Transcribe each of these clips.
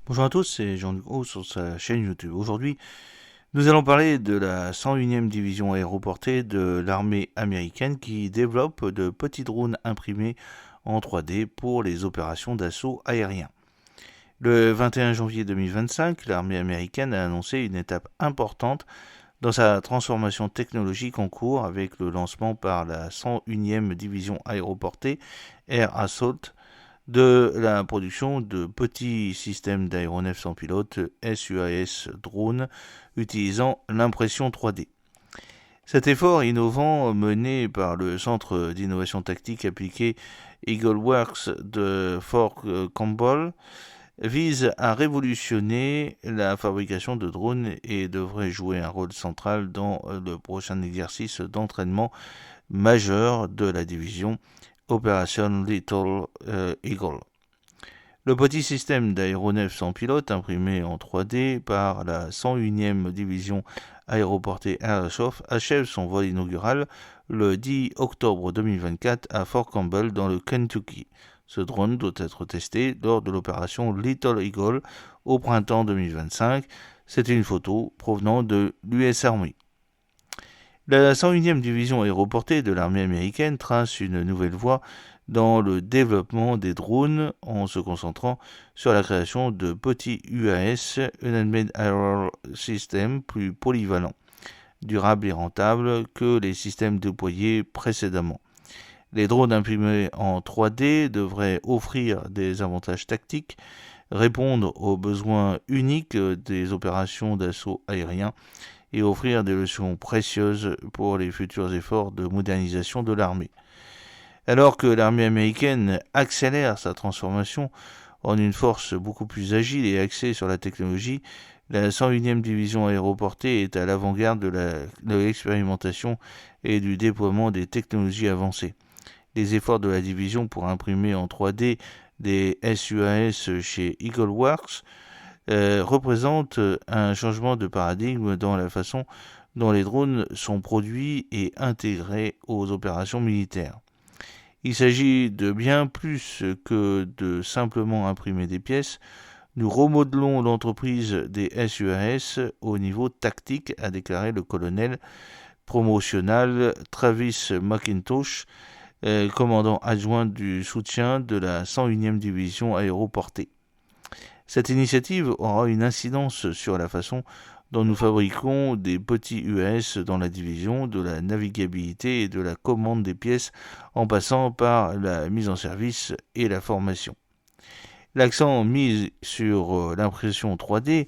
Bonjour à tous, c'est Jean-Luc Haut sur sa chaîne YouTube. Aujourd'hui, nous allons parler de la 101e division aéroportée de l'armée américaine qui développe de petits drones imprimés en 3D pour les opérations d'assaut aérien. Le 21 janvier 2025, l'armée américaine a annoncé une étape importante dans sa transformation technologique en cours avec le lancement par la 101e division aéroportée Air Assault de la production de petits systèmes d'aéronefs sans pilote SUAS drones utilisant l'impression 3D. Cet effort innovant mené par le Centre d'innovation tactique appliquée Eagle Works de Fort Campbell vise à révolutionner la fabrication de drones et devrait jouer un rôle central dans le prochain exercice d'entraînement majeur de la division Operation Little Eagle. Le petit système d'aéronefs sans pilote imprimé en 3D par la 101e division aéroportée Airsoft achève son vol inaugural le 10 octobre 2024 à Fort Campbell dans le Kentucky. Ce drone doit être testé lors de l'opération Little Eagle au printemps 2025. C'est une photo provenant de l'US Army. La 101e division aéroportée de l'armée américaine trace une nouvelle voie dans le développement des drones en se concentrant sur la création de petits UAS, Unmanned Aerial Systems, plus polyvalents, durables et rentables que les systèmes déployés précédemment. Les drones imprimés en 3D devraient offrir des avantages tactiques, répondre aux besoins uniques des opérations d'assaut aérien et offrir des leçons précieuses pour les futurs efforts de modernisation de l'armée. Alors que l'armée américaine accélère sa transformation en une force beaucoup plus agile et axée sur la technologie, la 101e division aéroportée est à l'avant-garde de l'expérimentation et du déploiement des technologies avancées. Les efforts de la division pour imprimer en 3D des SUAS chez Eagle Works représente un changement de paradigme dans la façon dont les drones sont produits et intégrés aux opérations militaires. Il s'agit de bien plus que de simplement imprimer des pièces. Nous remodelons l'entreprise des SUAS au niveau tactique, a déclaré le colonel promotionnel Travis McIntosh, commandant adjoint du soutien de la 101e division aéroportée. Cette initiative aura une incidence sur la façon dont nous fabriquons des petits UAS dans la division, de la navigabilité et de la commande des pièces en passant par la mise en service et la formation. L'accent mis sur l'impression 3D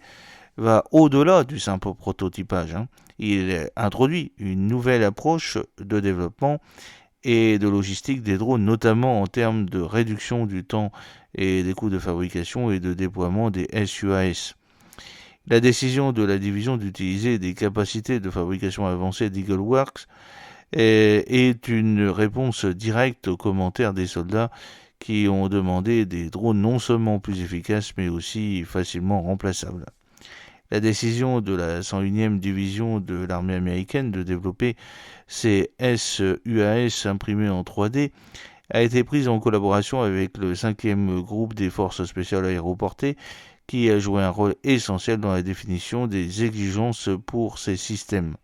va au-delà du simple prototypage. Il introduit une nouvelle approche de développement et de logistique des drones, notamment en termes de réduction du temps et des coûts de fabrication et de déploiement des SUAS. La décision de la division d'utiliser des capacités de fabrication avancées d'EagleWorks est une réponse directe aux commentaires des soldats qui ont demandé des drones non seulement plus efficaces mais aussi facilement remplaçables. La décision de la 101e division de l'armée américaine de développer ces SUAS imprimés en 3D a été prise en collaboration avec le 5e groupe des forces spéciales aéroportées qui a joué un rôle essentiel dans la définition des exigences pour ces systèmes.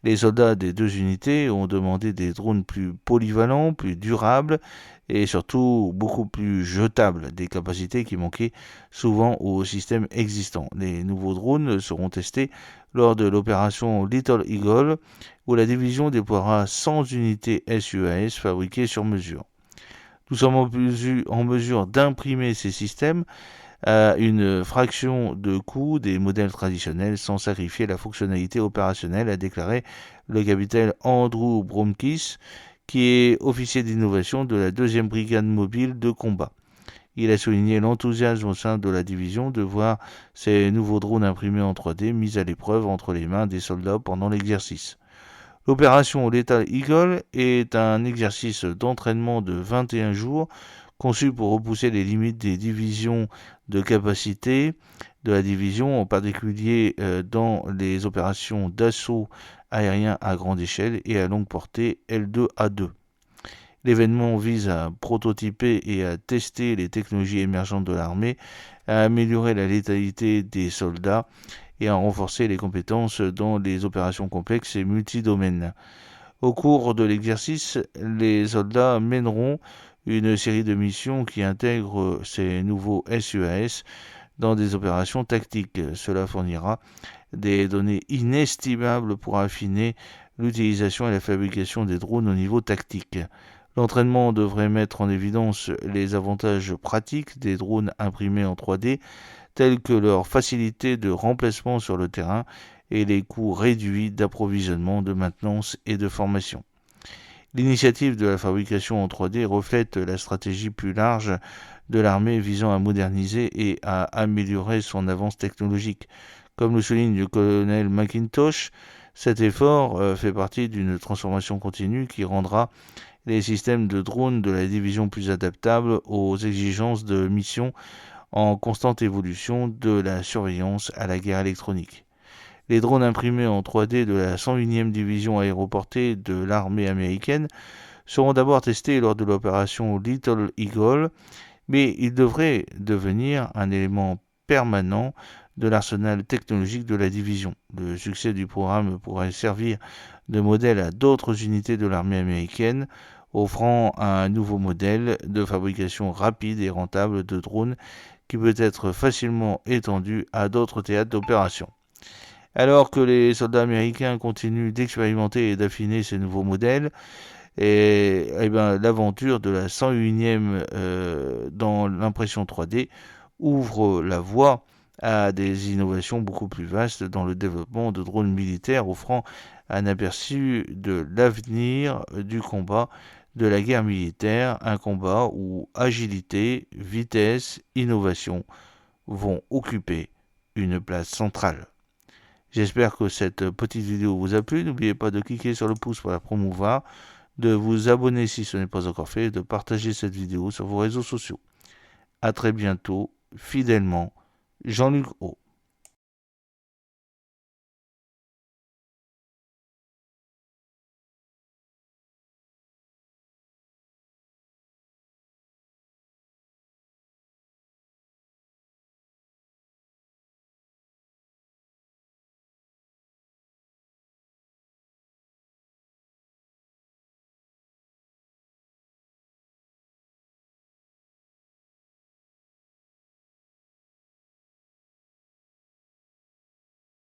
Les soldats des deux unités ont demandé des drones plus polyvalents, plus durables et surtout beaucoup plus jetables, des capacités qui manquaient souvent aux systèmes existants. Les nouveaux drones seront testés lors de l'opération Little Eagle, où la division déploiera 100 unités SUAS fabriquées sur mesure. Nous sommes en mesure d'imprimer ces systèmes à une fraction de coût des modèles traditionnels sans sacrifier la fonctionnalité opérationnelle, a déclaré le capitaine Andrew Bromkis, qui est officier d'innovation de la 2e brigade mobile de combat. Il a souligné l'enthousiasme au sein de la division de voir ces nouveaux drones imprimés en 3D mis à l'épreuve entre les mains des soldats pendant l'exercice. L'opération Lethal Eagle est un exercice d'entraînement de 21 jours conçu pour repousser les limites des divisions de capacité de la division, en particulier dans les opérations d'assaut aérien à grande échelle et à longue portée L2A2. L'événement vise à prototyper et à tester les technologies émergentes de l'armée, à améliorer la létalité des soldats et à renforcer les compétences dans les opérations complexes et multidomaines. Au cours de l'exercice, les soldats mèneront une série de missions qui intègrent ces nouveaux SUAS dans des opérations tactiques. Cela fournira des données inestimables pour affiner l'utilisation et la fabrication des drones au niveau tactique. L'entraînement devrait mettre en évidence les avantages pratiques des drones imprimés en 3D, tels que leur facilité de remplacement sur le terrain et les coûts réduits d'approvisionnement, de maintenance et de formation. L'initiative de la fabrication en 3D reflète la stratégie plus large de l'armée visant à moderniser et à améliorer son avance technologique. Comme le souligne le colonel McIntosh, cet effort fait partie d'une transformation continue qui rendra les systèmes de drones de la division plus adaptables aux exigences de mission en constante évolution de la surveillance à la guerre électronique. Les drones imprimés en 3D de la 101e division aéroportée de l'armée américaine seront d'abord testés lors de l'opération Little Eagle, mais ils devraient devenir un élément permanent de l'arsenal technologique de la division. Le succès du programme pourrait servir de modèle à d'autres unités de l'armée américaine, offrant un nouveau modèle de fabrication rapide et rentable de drones qui peut être facilement étendu à d'autres théâtres d'opération. Alors que les soldats américains continuent d'expérimenter et d'affiner ces nouveaux modèles, l'aventure de la 101e dans l'impression 3D ouvre la voie à des innovations beaucoup plus vastes dans le développement de drones militaires, offrant un aperçu de l'avenir du combat de la guerre militaire, un combat où agilité, vitesse, innovation vont occuper une place centrale. J'espère que cette petite vidéo vous a plu. N'oubliez pas de cliquer sur le pouce pour la promouvoir, de vous abonner si ce n'est pas encore fait et de partager cette vidéo sur vos réseaux sociaux. A très bientôt, fidèlement, Jean-Luc O.